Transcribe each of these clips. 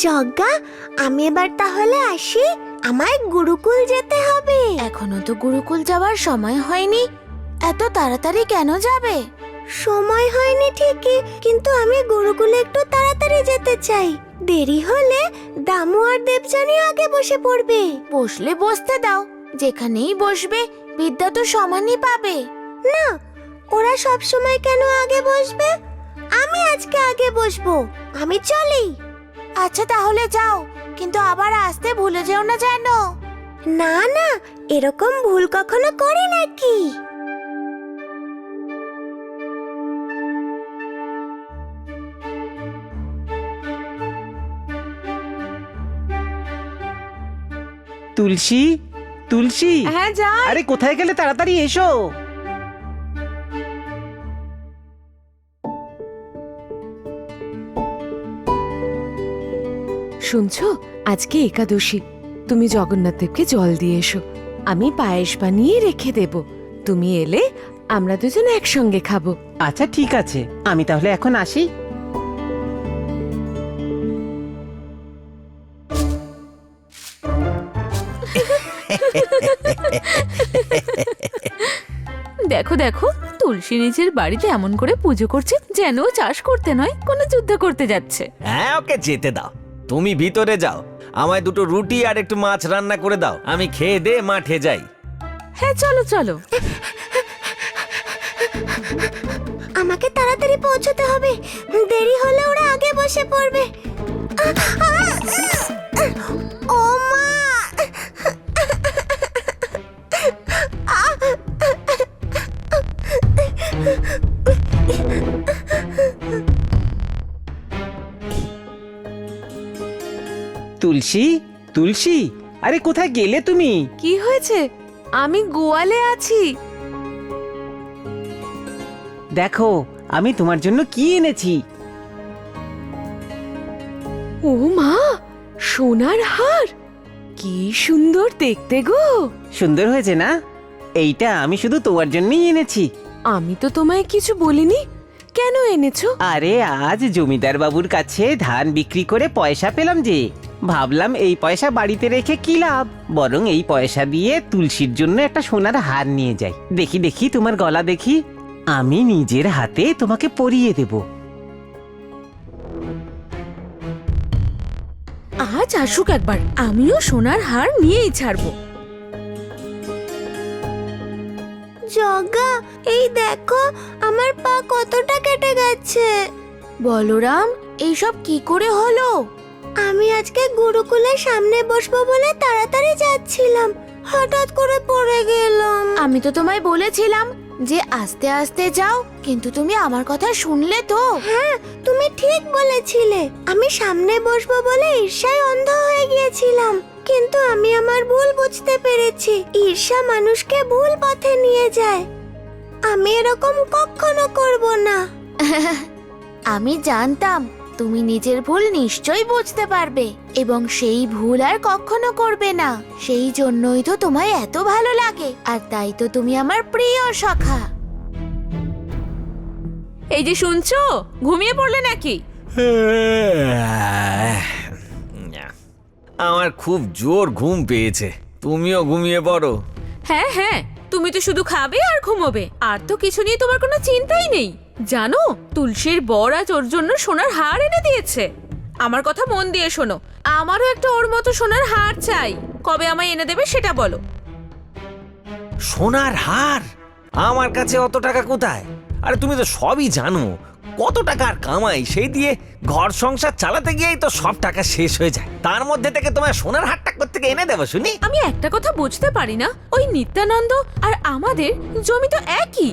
যজ্ঞা, আমি এবার তাহলে আসি, আমায় গুরুকুল যেতে হবে। এখনো তো গুরুকুল যাওয়ার সময় হয়নি, এত তাড়াতাড়ি কেন যাবে? সময় হয়নি ঠিকই, কিন্তু আমি গুরুকুলে একটু তাড়াতাড়ি যেতে চাই। দেরি হলে দামু আর দেবযানী আগে বসে পড়বে। বসলে বসতে দাও, যেখানেই বসবে বিদ্যা তো সমানই পাবে। না, ওরা সব সময় কেন আগে বসবে? আমি আজকে আগে বসবো, আমি চলি। আচ্ছা তাহলে যাও, কিন্তু আবার আসতে ভুলে যেও না যেন। না না, এরকম ভুল কখনো করি নাকি? তুলসী, তুলসী, হ্যাঁ যাই। আরে কোথায় গেলে? তাড়াতাড়ি এসো। শুনছো, আজকে একাদশী, তুমি জগন্নাথ দেবকে জল দিয়ে এসো। আমি পায়েস বানিয়ে রেখে দেব, তুমি এলে আমরা দুজন একসঙ্গে খাবো। আচ্ছা ঠিক আছে, আমি তাহলে এখন আসি। দেখো দেখো, তুলসী নিজের বাড়িতে এমন করে পুজো করছে যেন ও চাষ করতে নয়, কোনো যুদ্ধ করতে যাচ্ছে। হ্যাঁ, ওকে যেতে দাও। তুমি ভিতরে যাও, আমায় দুটো রুটি আর একটু মাছ রান্না করে দাও, আমি খেয়ে দে মাঠে যাই। হ্যাঁ চলো চলো। আমাকে তাড়াতাড়ি পৌঁছতে হবে, দেরি হলে ওরা আগে বসে পড়বে। ও মা! তুলসী, তুলসী, আরে কোথায় গেলে তুমি? কি হয়েছে? আমি গোয়ালে আছি। দেখো, আমি তোমার জন্য কি এনেছি। ও মা, সোনার হার! কি সুন্দর দেখতে গো। সুন্দর হয়েছে না? এইটা আমি শুধু তোমার জন্যই এনেছি। আমি তো তোমায় কিছু বলিনি, কেন এনেছো? আরে আজ জমিদার বাবুর কাছে ধান বিক্রি করে পয়সা পেলাম যে, ভাবলাম এই পয়সা বাড়িতে রেখে কি লাভ, বরং এই পয়সা দিয়ে তুলসীর জন্য একটা সোনার হার নিয়ে যাই। দেখি দেখি তোমার গলা দেখি, আমি নিজের হাতে তোমাকে পরিয়ে দেব। আজ আসুক একবার, আমিও সোনার হার নিয়েই ছাড়বো। যজ্ঞা, এই দেখো আমার পা কতটা কেটে গেছে। বলরাম, এইসব কি করে হলো? আমি আজকে গুরুকুলের সামনে বসবো বলে তাড়াতাড়ি যাচ্ছিলাম, হঠাৎ করে পড়ে গেলাম। আমি তো তোমায় বলেছিলাম যে আস্তে আস্তে যাও, কিন্তু তুমি আমার কথা শুনলে তো? হ্যাঁ, তুমি ঠিক বলেছিলে। আমি সামনে বসবো বলে ঈর্ষায় অন্ধ হয়ে গিয়েছিলাম, কিন্তু আমি আমার ভুল বুঝতে পেরেছি। ঈর্ষা মানুষকে ভুল পথে নিয়ে যায়। আমি এরকম কখনো করব না। আমি জানতাম তুমি নিজের ভুল নিশ্চয়ই বুঝতে পারবে এবং সেই ভুল আর কখনো করবে না। সেই জন্যই তো তোমায় এত ভালো লাগে, আর তাই তো তুমি আমার প্রিয় সখা। এই যে শুনছো, ঘুমিয়ে পড়লে নাকি? আমার খুব জোর ঘুম পেয়েছে, তুমিও ঘুমিয়ে পড়ো। হ্যাঁ হ্যাঁ, তুমি তো শুধু খাবে আর ঘুমোবে, আর তো কিছু নিয়ে তোমার কোনো চিন্তাই নেই। জানো, তুলসীর বর আজ ওর জন্য সোনার হার এনে দিয়েছে। আমার কথা মন দিয়ে শোনো, আমারও একটা ওর মতো সোনার হার চাই। কবে আমায় এনে দেবে সেটা বলো। সোনার হার? আমার কাছে অত টাকা কোথায়? আরে তুমি তো সবই জানো, কত টাকার কামাই, সেই দিয়ে ঘর সংসার চালাতে গিয়েই তো সব টাকা শেষ হয়ে যায়। তার মধ্যে থেকে তোমার সোনার হারটা কোত্থেকে এনে দেবো শুনি? আমি একটা কথা বুঝতে পারি না, ওই নিত্যানন্দ আর আমাদের জমি তো একই।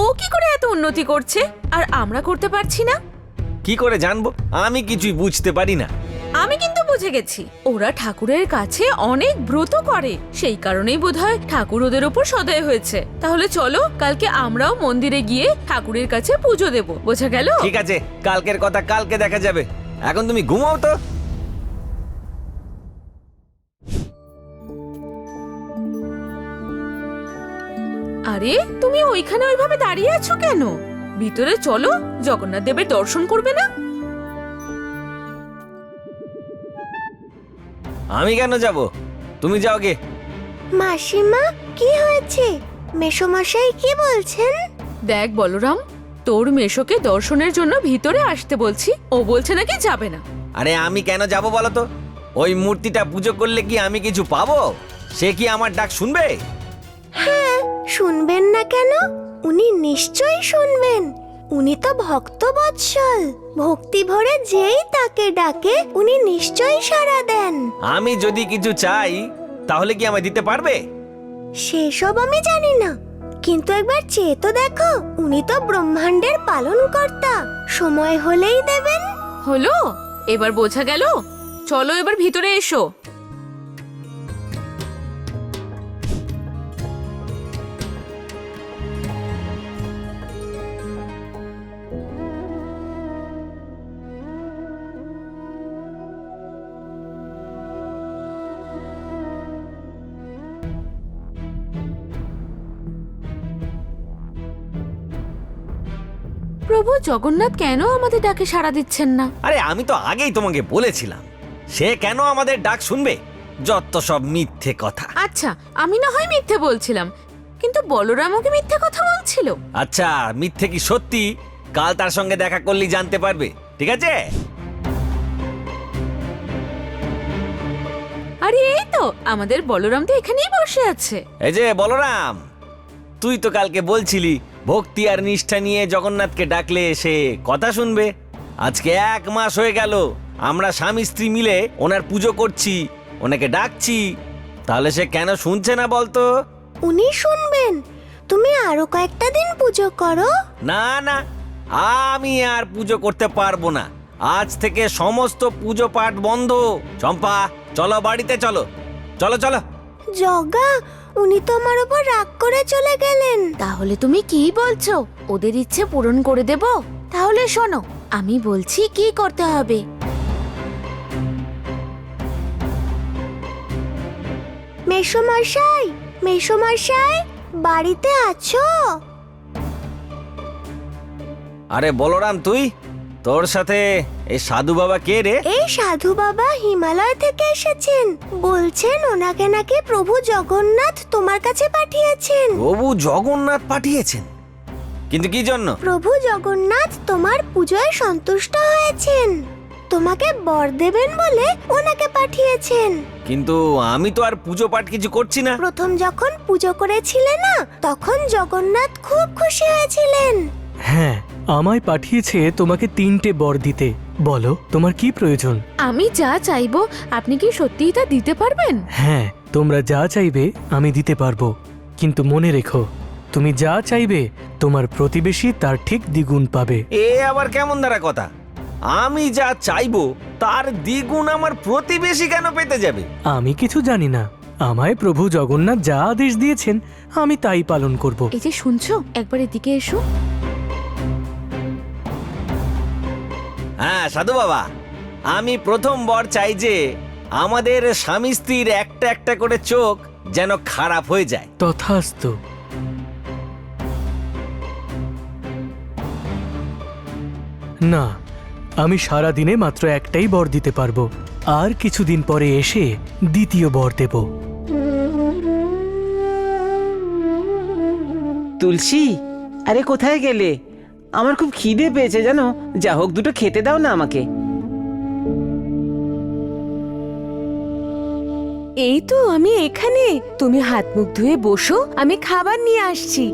ও কি করে এত উন্নতি করছে আর আমরা করতে পারছি না? কি করে জানবো? আমি কিছুই বুঝতে পারি না। আমি কিন্তু বুঝে গেছি, ওরা ঠাকুরের কাছে অনেক ব্রত করে, সেই কারণেই বোধহয় ঠাকুর ওদের উপর সদয় হয়েছে। তাহলে চলো, কালকে আমরাও মন্দিরে গিয়ে ঠাকুরের কাছে পুজো দেব, বোঝা গেল? ঠিক আছে, কালকের কথা কালকে দেখা যাবে, এখন তুমি ঘুমাও তো। আরে তুমি ওইখানে ওইভাবে দাঁড়িয়ে আছো কেন? ভিতরে চলো, জগন্নাথ দেবের দর্শন করবে না? আমি কেন যাব? তুমি যাও গে। মাসিমা, কি হয়েছে? মেসোমশাই কি বলছেন? দেখ বলরাম, তোর মেশোকে দর্শনের জন্য ভিতরে আসতে বলছি, ও বলছে নাকি যাবে না। আরে আমি কেন যাব বলো তো? ওই মূর্তিটা পুজো করলে কি আমি কিছু পাবো? সে কি আমার ডাক শুনবে? হ্যাঁ, শুনবেন না কেন? উনি নিশ্চয়ই শুনবেন। উনি তো ভক্ত বৎসল। ভক্তি ভরে যেই তাকে ডাকে উনি নিশ্চয়ই সাড়া দেন। আমি যদি কিছু চাই তাহলে কি আমায় দিতে পারবে? সেসব আমি জানি না, কিন্তু একবার চেয়ে তো দেখো। উনি তো ব্রহ্মাণ্ডের পালনকর্তা, সময় হলেই দেবেন। হলো, এবার বোঝা গেল। চলো এবার ভিতরে এসো। প্রভু জগন্নাথ কেন আমাদের ডাকে সাড়া দিচ্ছেন না? আরে আমি তো আগেই তোমাকে বলেছিলাম, সে কেন আমাদের ডাক শুনবে? যত সব মিথ্যে কথা। আচ্ছা, আমি না হয় মিথ্যে বলছিলাম, কিন্তু বলরাম ওকে মিথ্যে কথা বলছিল। আচ্ছা, মিথ্যে কি সত্যি কাল তার সঙ্গে দেখা করলেই জানতে পারবে, ঠিক আছে? আরে এই তো আমাদের বলরাম তো এখানেই বসে আছে। এই যে বলরাম, তুই তো কালকে বলছিলি ভক্তি আর নিষ্ঠা নিয়ে জগন্নাথকে ডাকলে সে কথা শুনবে। আজকে 1 মাস হয়ে গেল আমরা স্বামী স্ত্রী মিলে ওনার পুজো করছি, ওনাকে ডাকছি, তাহলে সে কেন শুনছে না বলতো? উনি শুনবেন। তুমি আরো কয়েকটা দিন পুজো করো। না না, আমি আর পুজো করতে পারবো না। আজ থেকে সমস্ত পুজো পাঠ বন্ধ। চম্পা, চলো বাড়িতে, চলো চলো চলো। জগা, উনি তো আমার উপর রাগ করে চলে গেলেন। তাহলে তুমি কি বলছো? ওদের ইচ্ছে পূরণ করে দেব? তাহলে শোনো, আমি বলছি কি করতে হবে। মেসোমশাই, মেসোমশাই, বাড়িতে আছো? আরে বলরাম, তুই, তোর সাথে এই সাধু বাবা কে রে? এই সাধু বাবা হিমালয় থেকে এসেছেন। বলছেন ওনাকে নাকি প্রভু জগন্নাথ তোমার কাছে পাঠিয়েছেন। প্রভু জগন্নাথ পাঠিয়েছেন? কিন্তু কি জন্য? প্রভু জগন্নাথ তোমার পুজোয় সন্তুষ্ট হয়েছেন, তোমাকে বর দেবেন বলে ওনাকে পাঠিয়েছেন। কিন্তু আমি তো আর পুজো পাঠ কিছু করছি না। প্রথম যখন পুজো করেছিলে না, তখন জগন্নাথ খুব খুশি হয়েছিলেন। হ্যাঁ, আমায় পাঠিয়েছে তোমাকে 3টে বর দিতে। বলো তোমার কি প্রয়োজন? আমি যা চাইবো আপনি কি সত্যিই তা দিতে পারবেন? হ্যাঁ, তোমরা যা চাইবে আমি দিতে পারবো, কিন্তু মনে রেখো তুমি যা চাইবে তোমার প্রতিবেশী তার ঠিক দ্বিগুণ পাবে। এ আবার কেমন দ্বারা কথা? আমি যা চাইবো তার দ্বিগুণ আমার প্রতিবেশী কেন পেতে যাবে? আমি কিছু জানি না, আমায় প্রভু জগন্নাথ যা আদেশ দিয়েছেন আমি তাই পালন করব। এই যে শুনছো, একবার এদিকে এসো। হ্যাঁ সাধু বাবা, আমি প্রথম বর চাই যে আমাদের স্বামী স্ত্রীর একটা একটা করে চোখ যেন খারাপ হয়ে যায়। তথাস্তু। না, আমি সারা দিনে মাত্র একটাই বর দিতে পারবো, আর কিছুদিন পরে এসে দ্বিতীয় বর দেব। তুলসী, আরে কোথায় গেলে? আমার খুব খিদে পেয়েছে জানো। যা হোক, দুটো খেতে দাও না আমাকে। এই তো আমি এখানে। তুমি হাত মুখ ধুয়ে বসো, আমি খাবার নিয়ে আসছি।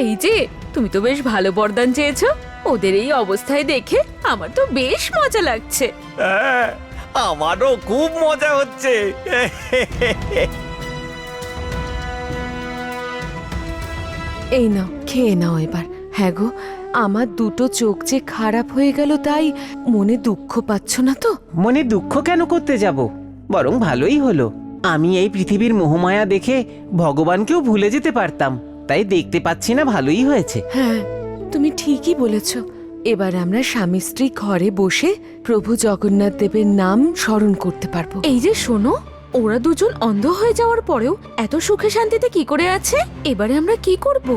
এই যে তুমি তো বেশ ভালো বরদান চেয়েছো। ওদের এই অবস্থায় দেখে আমার তো বেশ মজা লাগছে। হ্যাঁ, আমারও খুব মজা হচ্ছে। এই নাও, খেয়ে নাও এবার। হ্যাঁ গো, আমার দুটো চোখ যে খারাপ হয়ে গেল, তাই মনে দুঃখ পাচ্ছ না তো? মনে দুঃখ কেন করতে যাব? বরং ভালোই হলো। আমি এই পৃথিবীর মোহমায়া দেখে ভগবানকেও ভুলে যেতে পারতাম, তাই দেখতে পাচ্ছি না, ভালোই হয়েছে। হ্যাঁ, তুমি ঠিকই বলেছ। এবার আমরা স্বামী স্ত্রী ঘরে বসে প্রভু জগন্নাথ দেবের নাম স্মরণ করতে পারবো। এই যে শোনো, ওরা দুজন অন্ধ হয়ে যাওয়ার পরেও এত সুখে শান্তিতে কি করে আছে? এবারে আমরা কি করব?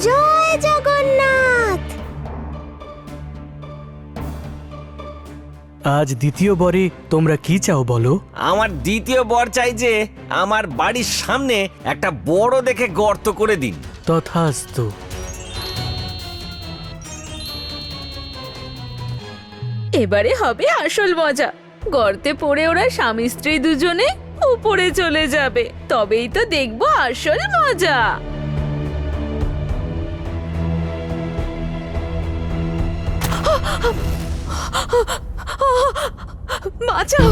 জয় জগন্নাথ। আজ দ্বিতীয় বরে তোমরা কি চাও বলো? আমার দ্বিতীয় বর চাই যে আমার বাড়ির সামনে একটা বড় দেখে গর্ত করে দিন। তথাস্তু। এবারে হবে আসল মজা। গর্তে পড়ে ওরা স্বামী স্ত্রী দুজনে উপরে চলে যাবে, তবেই তো দেখবো আসল মজা। বাঁচাও,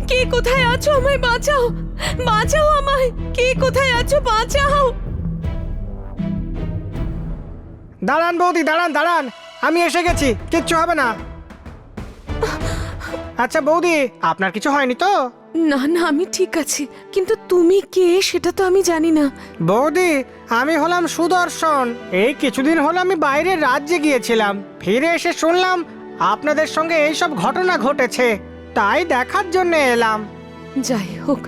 কে কোথায় আছো? আমায় বাঁচাও, বাঁচাও আমায়, কে কোথায় আছো? বাঁচাও। দাঁড়ান বৌদি, দাঁড়ান দাঁড়ান, আমি এসে গেছি, কিচ্ছু হবে না। আচ্ছা বৌদি, আপনার কিছু হয়নি তো? না না, আমি ঠিক আছি, কিন্তু তুমি কে সেটা তো আমি জানি না। বৌদি, আমি হলাম সুদর্শন। এই কিছুদিন হলো আমি বাইরের রাজ্যে গিয়েছিলাম, ফিরে এসে শুনলাম আপনাদের সঙ্গে এইসব ঘটনা ঘটেছে, তাই দেখার জন্য এলাম। যাই হোক,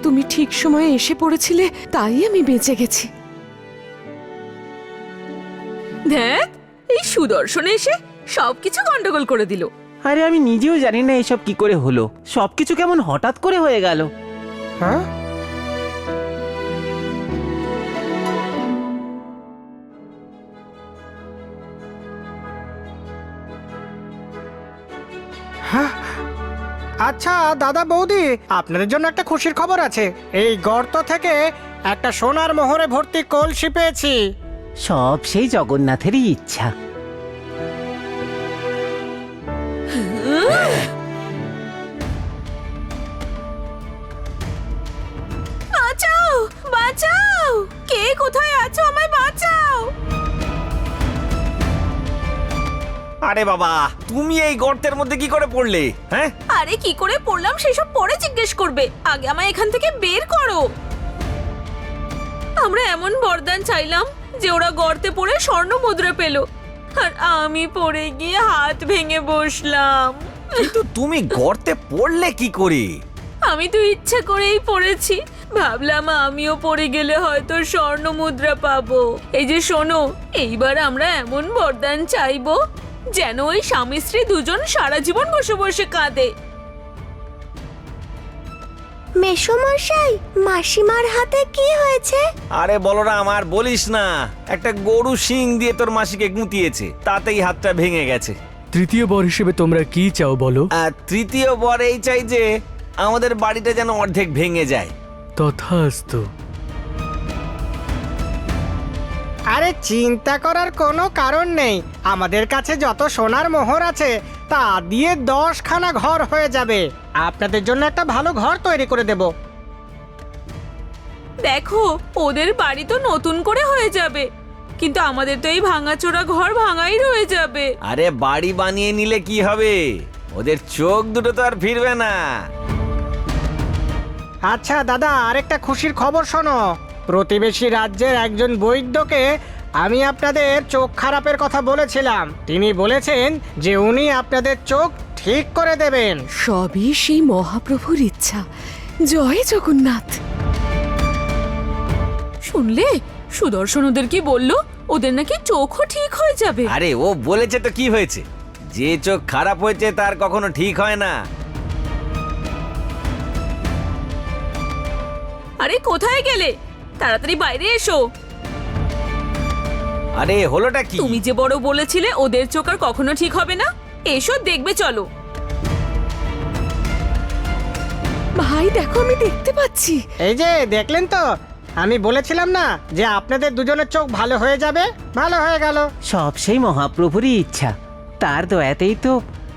তুমি ঠিক সময়ে এসে পড়েছিলে, তাই আমি বেঁচে গেছি। দেখ, এই সুদর্শন এসে সবকিছু গন্ডগোল করে দিল। আরে আমি নিজেও জানি না এসব কি করে হলো, সবকিছু কেমন হঠাৎ করে হয়ে গেল। হ্যাঁ, হ্যাঁ। আচ্ছা দাদা বৌদি, আপনাদের জন্য একটা খুশির খবর আছে। এই গর্ত থেকে একটা সোনার মোহরে ভর্তি কলসি পেয়েছি। সব সেই জগন্নাথেরই ইচ্ছা। বাঁচাও, বাঁচাও, কে কোথায় আছো? আমায় বাঁচাও। আরে বাবা, তুমি এই গর্তের মধ্যে কি করে পড়লে? হ্যাঁ, আরে কি করে পড়লাম সেসব পরে জিজ্ঞেস করবে, আগে আমায় এখান থেকে বের করো। আমরা এমন বরদান চাইলাম যে ওরা গর্তে পড়ে স্বর্ণ মুদ্রা পেল, আর আমি পড়ে গিয়ে হাত ভেঙে বসলাম। কিন্তু তুমি গর্তে পড়লে কি করে? আমি তো ইচ্ছে করেই পড়েছি, ভাবলাম আমিও পড়ে গেলে হয়তো স্বর্ণ মুদ্রা পাবো। এই যে শোনো, এইবার আমরা এমন বরদান চাইবো যেন ওই স্বামী স্ত্রী দুজন সারা জীবন বসে বসে কাঁদে। মেসোমশাই, মাসিমার হাতে কি হয়েছে? আরে বলরাম, আর বলিস না, একটা গরু শিং দিয়ে তোর মাসিকে গুঁতিয়েছে, তাতেই হাতটা ভেঙে গেছে। তৃতীয় বর হিসেবে তোমরা কি চাও বলো? আর তৃতীয় বর এই চাই যে আমাদের বাড়িটা যেন অর্ধেক ভেঙে যায়। তথাস্তু। আরে চিন্তা করার কোনো কারণ নেই, আমাদের কাছে যত সোনার মোহর আছে তা দিয়ে 10খানা ঘর হয়ে যাবে। আপনাদের জন্য একটা ভালো ঘর তৈরি করে দেব। দেখো, ওদের বাড়ি তো নতুন করে হয়ে যাবে, কিন্তু আমাদের তো এই ভাঙাচোরা ঘর ভাঙাই রয়ে যাবে। আরে বাড়ি বানিয়ে নিলে কি হবে, ওদের চোখ দুটো তো আর ফিরবে না। আচ্ছা দাদা, আরেকটা খুশির খবর শোনো। প্রতিবেশী রাজ্যের একজন বৈদ্যকে আমি আপনাদের চোখ খারাপের কথা বলেছিলাম, তিনি বলেছেন যে উনি আপনাদের চোখ ঠিক করে দেবেন। সবই সেই মহাপ্রভুর ইচ্ছা। জয় জগন্নাথ। শুনলে, সুদর্শন ওদের কি বললো? ওদের নাকি চোখও ঠিক হয়ে যাবে। আরে ও বলেছে তো কি হয়েছে, যে চোখ খারাপ হয়েছে তার কখনো ঠিক হয় না। আরে কোথায় গেলে? তাড়াতাড়ি বাইরে এসো। আরে হলোটা কি? তুমি যে বড় বলেছিলে ওদের চোখ আর কখনো ঠিক হবে না, এসো দেখবে, চলো। ভাই দেখো, আমি দেখতে পাচ্ছি। এই যে দেখলেন তো, আমি বলেছিলাম না যে আপনাদের দুজনের চোখ ভালো হয়ে যাবে? ভালো হয়ে গেল। সব সেই মহাপ্রভুরই ইচ্ছা, তার দয়াতেই তো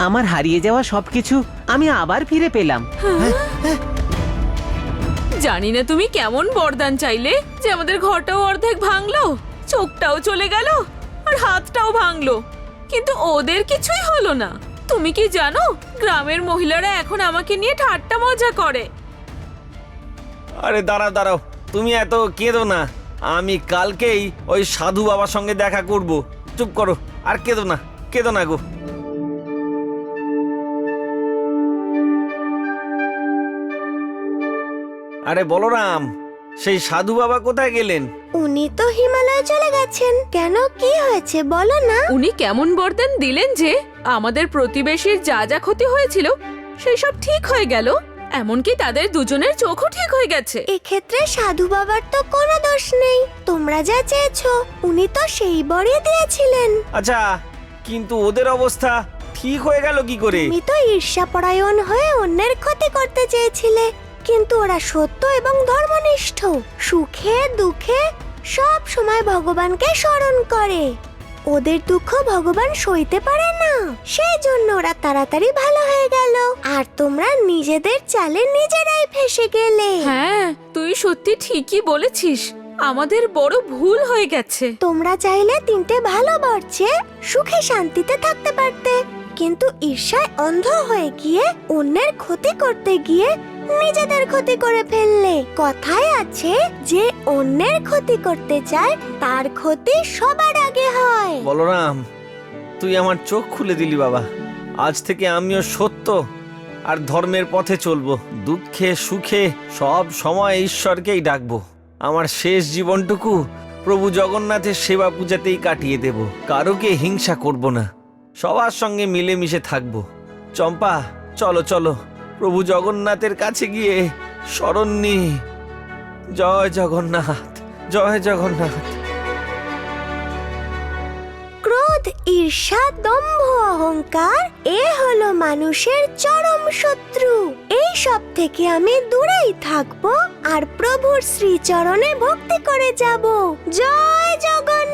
আমার হারিয়ে যাওয়া সবকিছু আমি আবার ফিরে পেলাম। জানি না তুমি কেমন বরদান চাইলে যে আমাদের ঘরটাও অর্ধেক ভাঙলো, চোখটাও চলে গেল, আর হাতটাও ভাঙলো, কিন্তু ওদের কিছুই হলো না। তুমি কি জানো, গ্রামের মহিলারা এখন আমাকে নিয়ে ঠাট্টা মজা করে। আরে দাঁড়াও দাঁড়াও, তুমি এত কেঁদো না, আমি কালকেই ওই সাধু বাবার সঙ্গে দেখা করব। চুপ করো, আর কেঁদো না, কেঁদো না গো। আরে বলরাম, সেই সাধু বাবা কোথায় গেলেন? উনি তো হিমালয়ে চলে গেছেন। কেন, কি হয়েছে বলো না? উনি কেমন বরদান দিলেন যে আমাদের প্রতিবেশীর যা যা ক্ষতি হয়েছিল সেই সব ঠিক হয়ে গেল, এমনকি তাদের দুজনের চোখও ঠিক হয়ে গেছে। এক্ষেত্রে সাধু বাবার তো কোনো দোষ নেই। তোমরা যা চেয়েছো উনি তো সেই বরই দিয়েছিলেন। আচ্ছা, কিন্তু ওদের অবস্থা ঠিক হয়ে গেল কি করে? তুমি তো ঈর্ষাপরায়ণ হয়ে অন্যের ক্ষতি করতে চেয়েছিলে, কিন্তু ওরা সত্য এবং ধর্মনিষ্ঠ। সুখে দুঃখে সব সময় ভগবানকে স্মরণ করে। ওদের দুঃখ ভগবান সইতে পারে না, সেই জন্য ওরা তাড়াতাড়ি ভালো হয়ে গেল। আর তোমরা নিজেদের চালে নিজেরাই ফেসে গেলে। হ্যাঁ, তুই সত্যি ঠিকই বলেছিস, আমাদের বড় ভুল হয়ে গেছে। তোমরা চাইলে 3টে ভালো বর চেয়ে সুখে শান্তিতে থাকতে পারতে, কিন্তু ঈর্ষায় অন্ধ হয়ে গিয়ে অন্যের ক্ষতি করতে গিয়ে নিজেদের ক্ষতি করে ফেললে। কথায় আছে যে অন্যের ক্ষতি করতে চায় তার ক্ষতি সবার আগে হয়। বলরাম, তুই আমার চোখ খুলে দিলি বাবা। আজ থেকে আমিও সত্য আর ধর্মের পথে চলবো। দুঃখে সুখে সব সময় ঈশ্বরকেই ডাকবো। আমার শেষ জীবনটুকু প্রভু জগন্নাথের সেবা পূজাতেই কাটিয়ে দেব। কারোকে হিংসা করব না, সবার সঙ্গে মিলেমিশে থাকবো। চম্পা, চলো চলো, প্রভু জগন্নাথের কাছে গিয়ে শরণ নি। জয় জগন্নাথ, জয় জগন্নাথ। ক্রোধ, ঈর্ষা, দম্ভ, অহংকার এ হলো মানুষের চরম শত্রু। এই সব থেকে আমি দূরেই থাকবো আর প্রভুর শ্রীচরণে ভক্তি করে যাব। জয় জগন্নাথ।